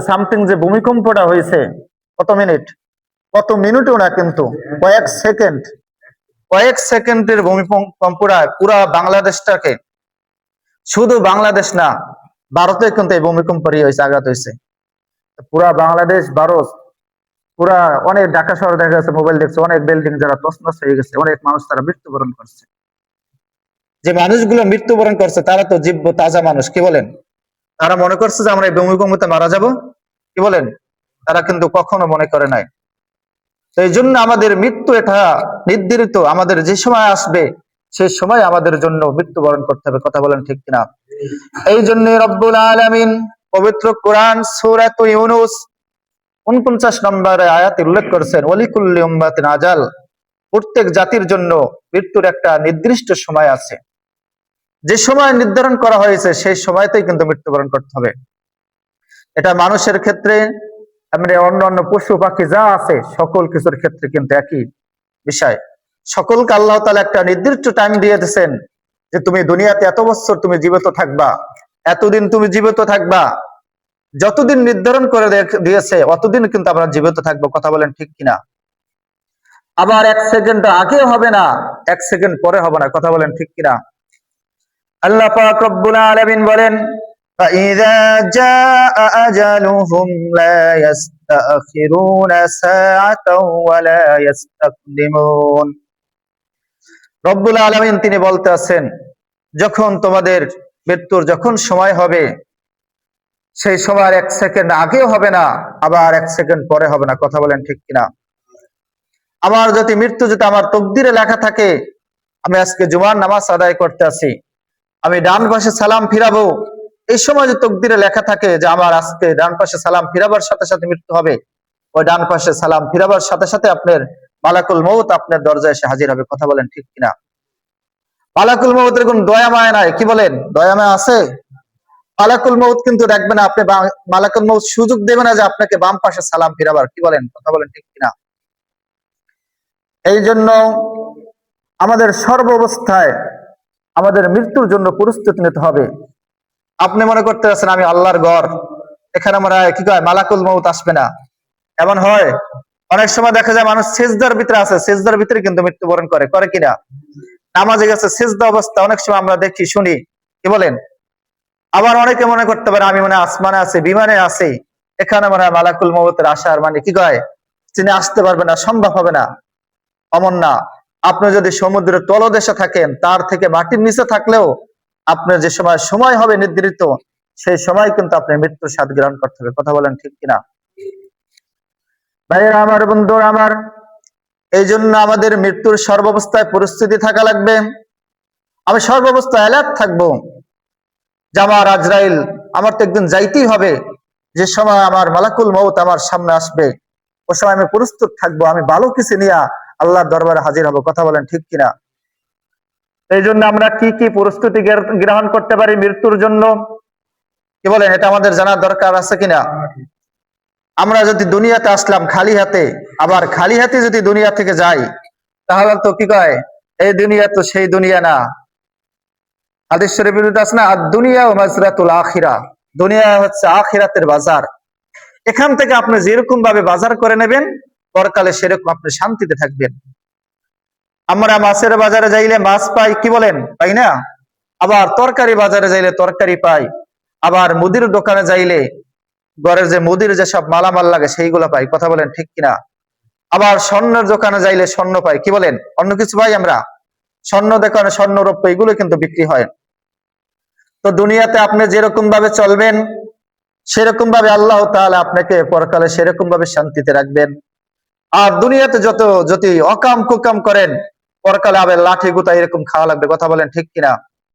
Something যে ভূমিকম্পটা হয়েছে, কত মিনিট, কত মিনিটও না, কিন্তু কয়েক সেকেন্ডের ভূমিকম্পটা পুরা বাংলাদেশটাকে, শুধু বাংলাদেশ না, ভারতে কিন্তু এই ভূমিকম্প হয়েছে, আঘাত হয়েছে পুরা বাংলাদেশ, ভারত, পুরা অনেক, ঢাকা শহরে দেখা যাচ্ছে, মোবাইল দেখছে, অনেক বিল্ডিং যারা তছনছ হয়ে গেছে, অনেক মানুষ তারা মৃত্যুবরণ করছে। যে মানুষগুলো মৃত্যুবরণ করছে তারা তো জীব্য তাজা মানুষ, কি বলেন? তারা মনে করছে যে আমরা এই ভূমিকম্পতে মারা যাব, কি বলেন? তারা কিন্তু কখনো মনে করে নাই। তো এই জন্য আমাদের মৃত্যু এটা নির্ধারিত, আমাদের যে সময় আসবে সেই সময় আমাদের জন্য মৃত্যুবরণ করতে হবে, কথা বলেন ঠিক কিনা? এই জন্য রব্বুল আলামিন পবিত্র কোরআন সূরা ইউনূস ৪৯ নম্বরে আয়াতে উল্লেখ করেছেন, ওয়ালিকুল্লি উম্মাতিন আজাল, প্রত্যেক জাতির জন্য মৃত্যুর একটা নির্দিষ্ট সময় আছে, যে সময় নির্ধারণ করা হয়েছে সেই সময়তেই কিন্তু মৃত্যুবরণ করতে হবে। এটা মানুষের ক্ষেত্রে, এমনি অন্যান্য পশু পাখি যা আছে সকল কিছুর ক্ষেত্রে কিন্তু একই বিষয়। সকলকে আল্লাহ তাআলা একটা নির্দিষ্ট টাইম দিয়ে দিয়েছেন যে তুমি দুনিয়াতে এত বছর তুমি জীবিত থাকবা, এতদিন তুমি জীবিত থাকবা, যতদিন নির্ধারণ করে দিয়েছে অতদিন কিন্তু আমরা জীবিত থাকবো, কথা বলেন ঠিক কিনা? আবার এক সেকেন্ড আগে হবে না, এক সেকেন্ড পরে হবে না, কথা বলেন ঠিক কিনা? আল্লাহ পাক রব্বুল আলামিন বলেন, فَإِذَا جَاءَ أَجَلُهُمْ لَا يَسْتَأْخِرُونَ سَاعَةً وَلَا يَسْتَقْدِمُونَ। রব্বুল আলামিন তিনি বলতে আছেন, যখন তোমাদের মৃত্যুর যখন সময় হবে, সেই সময় এক সেকেন্ড আগেও হবে না, আবার এক সেকেন্ড পরে হবে না, কথা বলেন ঠিক কিনা? আমার যদি মৃত্যু যদি আমার তকদিরে লেখা থাকে, আমি আজকে জুমার নামাজ আদায় করতে আছি, আমি ডান পাশে সালাম ফিরাবো, এই সময় যে তকদিরে লেখা থাকে যে আমার আজকে ডান পাশে সালাম ফিরাবার সাথে সাথে মৃত্যু হবে, ওই ডান পাশে সালাম ফিরাবার সাথে সাথে আপনার মালাকুল মউত আপনার দরজায় এসে হাজির হবে, কথা বলেন ঠিক কিনা? মালাকুল মউতের কোন দয়া মায়া নাই, কি বলেন? দয়া মায়া আছে? মালাকুল মউত কিন্তু দেখবে না, আপনি মালাকুল মউত সুযোগ দেবে না যে আপনাকে বাম পাশে সালাম ফিরাবার, কি বলেন? কথা বলেন ঠিক কিনা? এই জন্য আমাদের সর্ব অবস্থায় আমাদের মৃত্যুর জন্য প্রস্তুতি নিতে হবে। আপনি মনে করতে আছেন আমি আল্লাহর ঘর, এখানে আমরা কি কয় মালাকুল মউত আসবে না, এমন হয়? অনেক সময় দেখা যায় মানুষ সিজদার ভিতরে আছে, সিজদার ভিতরে কিন্তু মৃত্যুবরণ করে কিনা? নামাজে গেছে, সিজদা অবস্থা অনেক সময় আমরা দেখি শুনি, কি বলেন? আবার অনেকে মনে করতে পারে আমি মনে আসমানে আছি, বিমানে আছি, এখানে মনে হয় মালাকুল মউতের আসার মানে কি কয় তিনি আসতে পারবে না, সম্ভব হবে না। অমন না। আপনি যদি সমুদ্রের তলদেশে থাকেন, তার থেকে মাটির নিচে থাকলেও আপনার যে সময় হবে নির্ধারিত, সেই সময় কিন্তু আপনি মৃত্যুর স্বাদ গ্রহণ করতে হবে, কথা বলেন ঠিক কিনা? ভাইয়েরা আমার, বন্ধুরা আমার, এই জন্য আমাদের মৃত্যুর সর্বাবস্থায় পরিস্থিতি থাকা লাগবে। আমি সর্বাবস্থায় অ্যালার্ট থাকবো যে আমার আজরাইল, আমার তো একদিন যাইতেই হবে, যে সময় আমার মালাকুল মউত আমার সামনে আসবে ও সময় আমি প্রস্তুত থাকবো, আমি ভালো কিছু নিয়ে আল্লাহর দরবারে হাজির হব, কথা বলেন ঠিক কিনা? এই জন্য আমরা কি কি প্রস্তুতি গ্রহণ করতে পারি মৃত্যুর জন্য, কি বলেন? এটা আমাদের জানার দরকার আছে কিনা? আমরা যদি দুনিয়াতে আসলাম খালি হাতে, আবার খালি হাতে যদি দুনিয়া থেকে যাই, তাহলে তো কি কয় এই দুনিয়া তো সেই দুনিয়া না। হাদিস শরীফের মধ্যে আছে না, দুনিয়া ও মাজরাতুল আখিরা, দুনিয়া হচ্ছে আখিরাতের বাজার। এখান থেকে আপনি যেরকম ভাবে বাজার করে নেবেন, পরকালে সেরকম আপনি শান্তিতে থাকবেন। আমরা মাছের বাজারে যাইলে মাছ পাই, কি বলেন? পাই না? আবার তরকারি বাজারে যাইলে তরকারি পাই, আবার মুদির দোকানে যাইলে ঘরের যে মুদির যেসব মালামাল লাগে সেইগুলো পাই, কথা বলেন ঠিক কিনা? আবার স্বর্ণের দোকানে যাইলে স্বর্ণ পাই, কি বলেন? অন্য কিছু পাই আমরা? স্বর্ণ দোকানে স্বর্ণ রৌপ্য এগুলো কিন্তু বিক্রি হয়। তো দুনিয়াতে আপনি যেরকম ভাবে চলবেন সেরকম ভাবে আল্লাহ তাআলা আপনাকে পরকালে সেরকম ভাবে শান্তিতে রাখবেন। আর দুনিয়াতে যদি অকাম কুকাম করেন, পরকালে আবার লাঠি গুতা এরকম খাওয়া লাগবে, কথা বলেন ঠিক কিনা?